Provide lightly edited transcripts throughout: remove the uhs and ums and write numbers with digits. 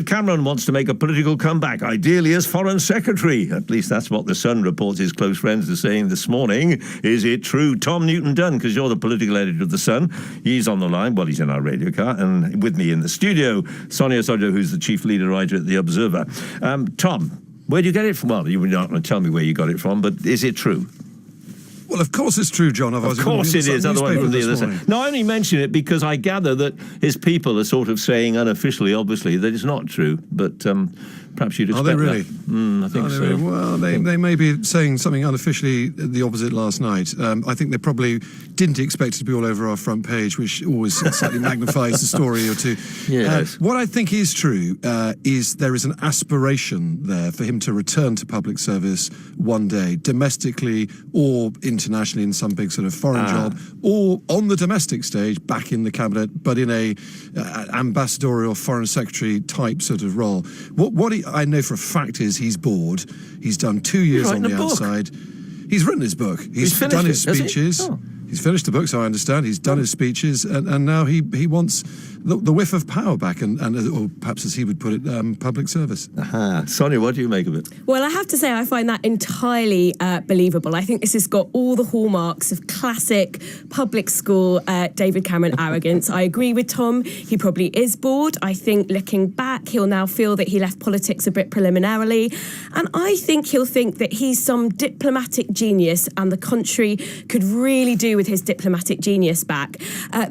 David Cameron wants to make a political comeback, ideally as Foreign Secretary. At least that's what The Sun reports his close friends are saying this morning. Is it true? Tom Newton Dunn, because you're the political editor of The Sun, he's on the line. Well, he's in our radio car, and with me in the studio, Sonia Sodha, who's the chief leader writer at The Observer. Tom, where do you get it from? Well, you're not going to tell me where you got it from, but is it true? Well, of course it's true, John. Of course it is, otherwise from the other side. No, I only mention it because I gather that his people are sort of saying unofficially, obviously, that it's not true, but perhaps you'd expect that. Are they really? I think so. Really? Well, they may be saying something unofficially the opposite last night. I think they probably didn't expect it to be all over our front page, which always slightly magnifies the story or two. Yes. What I think is true is there is an aspiration there for him to return to public service one day, domestically or internationally in some big sort of foreign job, or on the domestic stage, back in the cabinet, but in a ambassadorial foreign secretary type sort of role. I know for a fact is he's bored. He's done 2 years on the outside. He's written his book. He's done his speeches. He's finished the book, so I understand. He's done his speeches, and now he wants the whiff of power back, and or perhaps, as he would put it, public service. Sonia, what do you make of it? Well, I have to say I find that entirely believable. I think this has got all the hallmarks of classic public school David Cameron arrogance. I agree with Tom. He probably is bored. I think looking back, he'll now feel that he left politics a bit preliminarily. And I think he'll think that he's some diplomatic genius and the country could really do with his diplomatic genius back.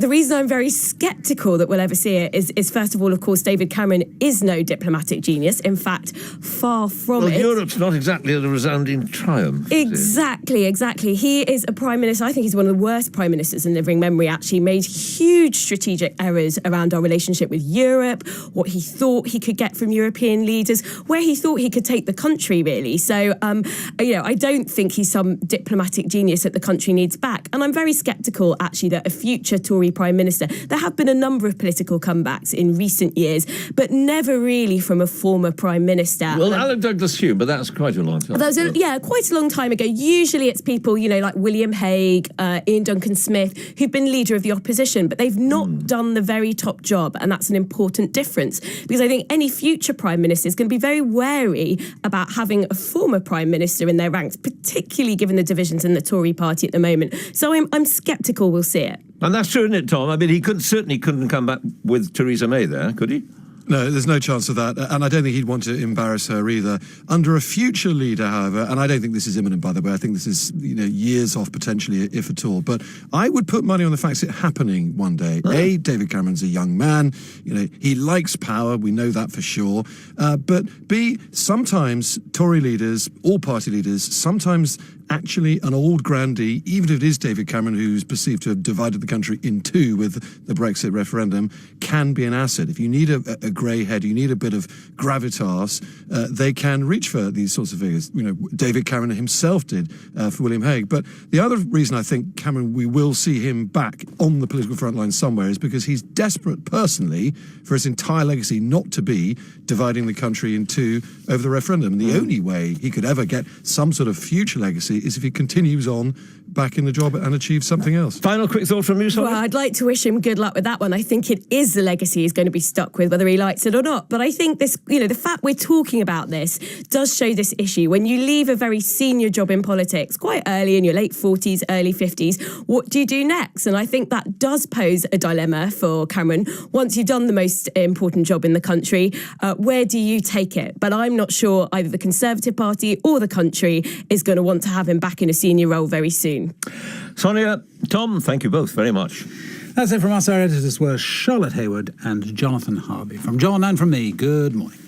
The reason I'm very sceptical that we'll ever see it is first of all, of course, David Cameron is no diplomatic genius. In fact, far from it. Well, Europe's not exactly a resounding triumph. Exactly. He is a prime minister. I think he's one of the worst prime ministers in living memory, actually. Made huge strategic errors around our relationship with Europe, what he thought he could get from European leaders, where he thought he could take the country, really. So, I don't think he's some diplomatic genius that the country needs back. And I'm very sceptical, actually, that a future Tory prime minister, there have been a number of political comebacks in recent years, but never really from a former prime minister. Well, Alan Douglas Hugh, but that's quite a long time ago. Quite a long time ago. Usually it's people, like William Hague, Ian Duncan Smith, who've been leader of the opposition, but they've not done the very top job, and that's an important difference, because I think any future prime minister is going to be very wary about having a former prime minister in their ranks, particularly given the divisions in the Tory party at the moment. So I'm sceptical we'll see it. And that's true, isn't it, Tom? I mean, he certainly couldn't come back with Theresa May there, could he? No, there's no chance of that, and I don't think he'd want to embarrass her either. Under a future leader, however, and I don't think this is imminent, by the way, I think this is years off potentially, if at all, but I would put money on the fact it's happening one day. A, David Cameron's a young man, he likes power, we know that for sure, but B, sometimes Tory leaders, all party leaders, sometimes actually an old grandee, even if it is David Cameron who's perceived to have divided the country in two with the Brexit referendum, can be an asset. If you need a grey head, you need a bit of gravitas, they can reach for these sorts of figures. David Cameron himself did for William Hague. But the other reason I think Cameron, we will see him back on the political front line somewhere, is because he's desperate personally for his entire legacy not to be dividing the country in two over the referendum. And the only way he could ever get some sort of future legacy is if he continues on back in the job and achieves something else. Final quick thought from you, Sonia? Well, I'd like to wish him good luck with that one. I think it is the legacy he's going to be stuck with, whether he likes it or not. But I think this, the fact we're talking about this does show this issue. When you leave a very senior job in politics quite early, in your late 40s, early 50s, what do you do next? And I think that does pose a dilemma for Cameron. Once you've done the most important job in the country, where do you take it? But I'm not sure either the Conservative Party or the country is going to want to have him back in a senior role very soon. Sonia, Tom, thank you both very much. That's it from us. Our editors were Charlotte Hayward and Jonathan Harvey. From John and from me, good morning.